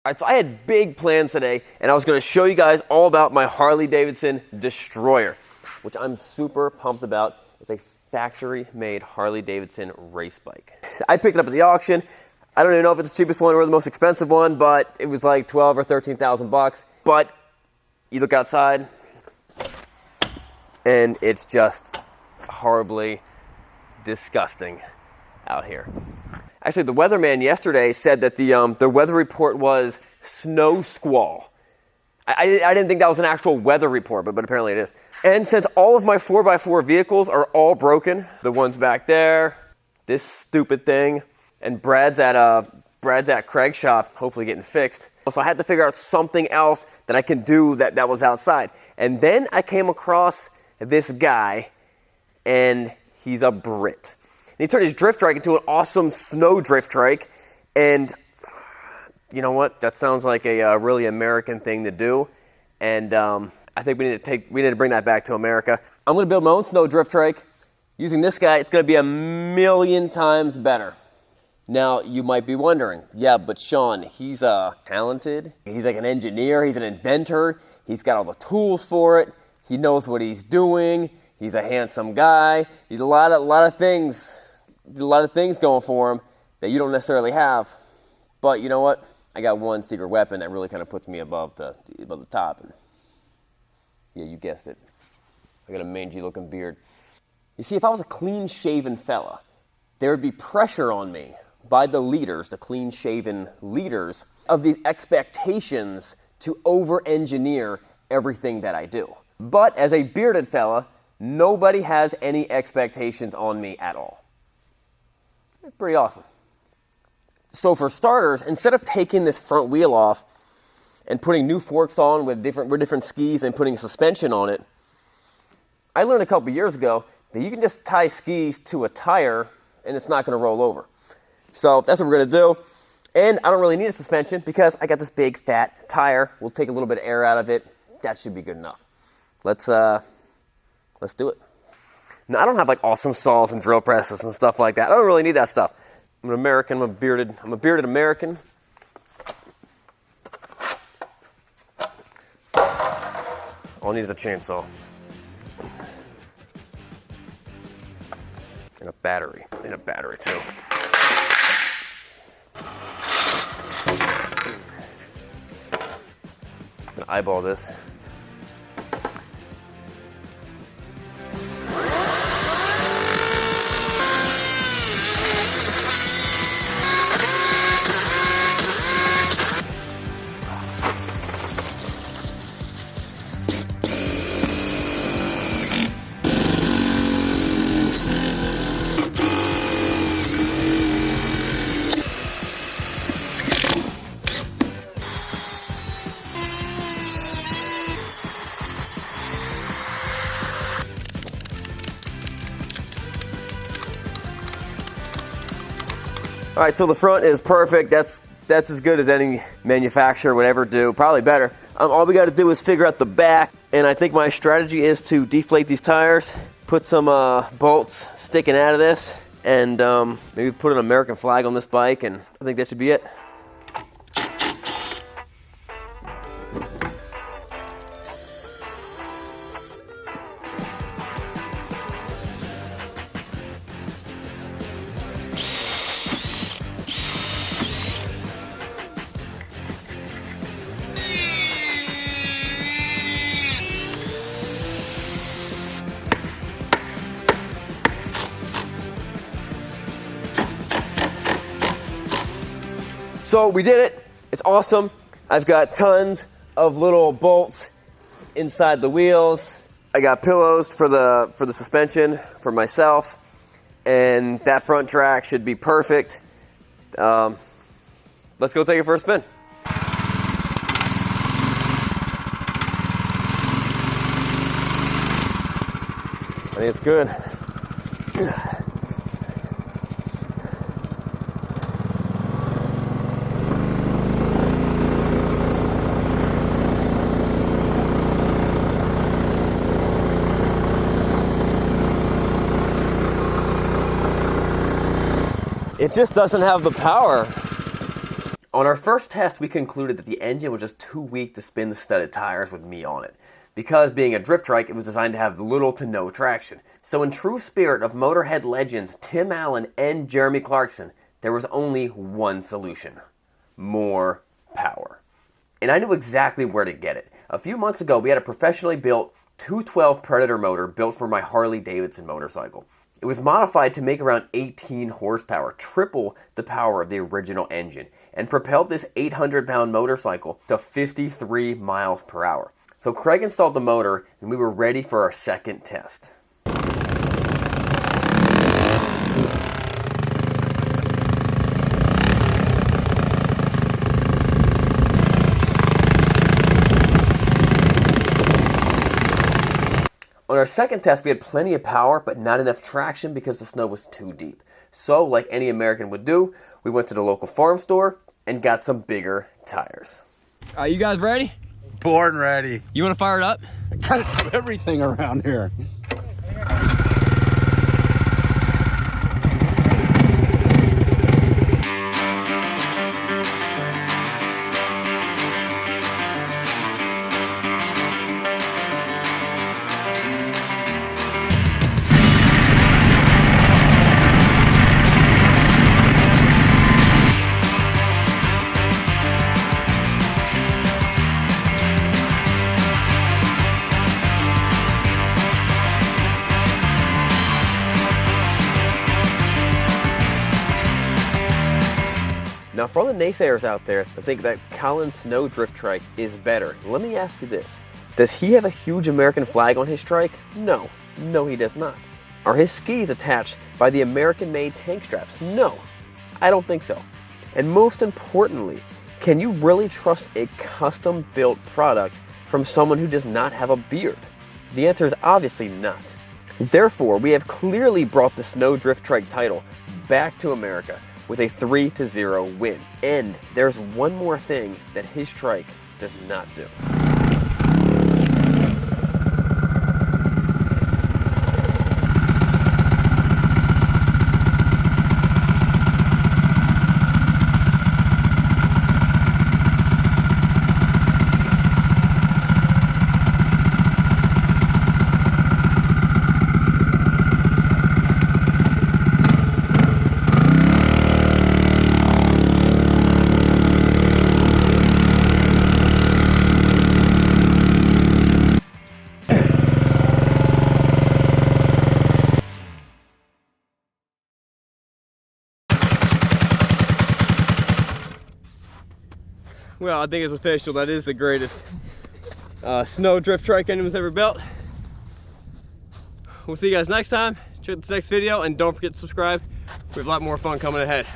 All right, so I had big plans today, and I was going to show you guys all about my Harley-Davidson Destroyer, which I'm super pumped about. It's a factory-made Harley-Davidson race bike. I picked it up at the auction. I don't even know if it's the cheapest one or the most expensive one, but it was like 12 or 13,000 bucks. But you look outside, and it's just horribly disgusting out here. Actually, the weatherman yesterday said that the weather report was snow squall. I didn't think that was an actual weather report, but apparently it is. And since all of my 4x4 vehicles are all broken, the ones back there, this stupid thing, and Brad's at Craig's shop, hopefully getting fixed. So I had to figure out something else that I can do that was outside. And then I came across this guy, and he's a Brit. And he turned his drift trike into an awesome snow drift trike. And you know what? That sounds like a really American thing to do. And I think we need to bring that back to America. I'm going to build my own snow drift trike. Using this guy, it's going to be 1,000,000 times better. Now, you might be wondering, yeah, but Sean, he's talented. He's like an engineer. He's an inventor. He's got all the tools for it. He knows what he's doing. He's a handsome guy. He's a lot of things going for him that you don't necessarily have. But you know what? I got one secret weapon that really kind of puts me above the top. And yeah, you guessed it. I got a mangy-looking beard. You see, if I was a clean-shaven fella, there would be pressure on me by the leaders, the clean-shaven leaders, of these expectations to over-engineer everything that I do. But as a bearded fella, nobody has any expectations on me at all. It's pretty awesome. So for starters, instead of taking this front wheel off and putting new forks on with different skis and putting suspension on it, I learned a couple years ago that you can just tie skis to a tire and it's not going to roll over. So that's what we're going to do. And I don't really need a suspension because I got this big fat tire. We'll take a little bit of air out of it. That should be good enough. Let's do it. Now, I don't have like awesome saws and drill presses and stuff like that. I don't really need that stuff. I'm an American. I'm a bearded American. All I need is a chainsaw. And a battery. And a battery too. I'm gonna eyeball this. All right, so the front is perfect. That's as good as any manufacturer would ever do, probably better. All we got to do is figure out the back, and I think my strategy is to deflate these tires, put some bolts sticking out of this, and maybe put an American flag on this bike, and I think that should be it. So we did it. It's awesome. I've got tons of little bolts inside the wheels. I got pillows for the suspension for myself, and that front track should be perfect. Let's go take it for a spin. I think it's good. It just doesn't have the power On our first test, we concluded that the engine was just too weak to spin the studded tires with me on it, because being a drift trike, it was designed to have little to no traction. So in true spirit of Motorhead legends Tim Allen and Jeremy Clarkson, there was only one solution: more power. And I knew exactly where to get it. A few months ago, we had a professionally built 212 Predator motor built for my Harley-Davidson motorcycle. It was modified to make around 18 horsepower, triple the power of the original engine, and propelled this 800-pound motorcycle to 53 miles per hour. So Craig installed the motor, and we were ready for our second test. On our second test, we had plenty of power, but not enough traction because the snow was too deep. So, like any American would do, we went to the local farm store and got some bigger tires. Are you guys ready? Born ready. You want to fire it up? I gotta do everything around here. Now, for all the naysayers out there that think that Colin's snow drift trike is better, let me ask you this. Does he have a huge American flag on his trike? No. No, he does not. Are his skis attached by the American-made tank straps? No, I don't think so. And most importantly, can you really trust a custom-built product from someone who does not have a beard? The answer is obviously not. Therefore, we have clearly brought the snow drift trike title back to America with a 3-0 win. And there's one more thing that his trike does not do. Well, I think it's official. That is the greatest snow drift trike anyone's ever built. We'll see you guys next time. Check this next video and don't forget to subscribe. We have a lot more fun coming ahead.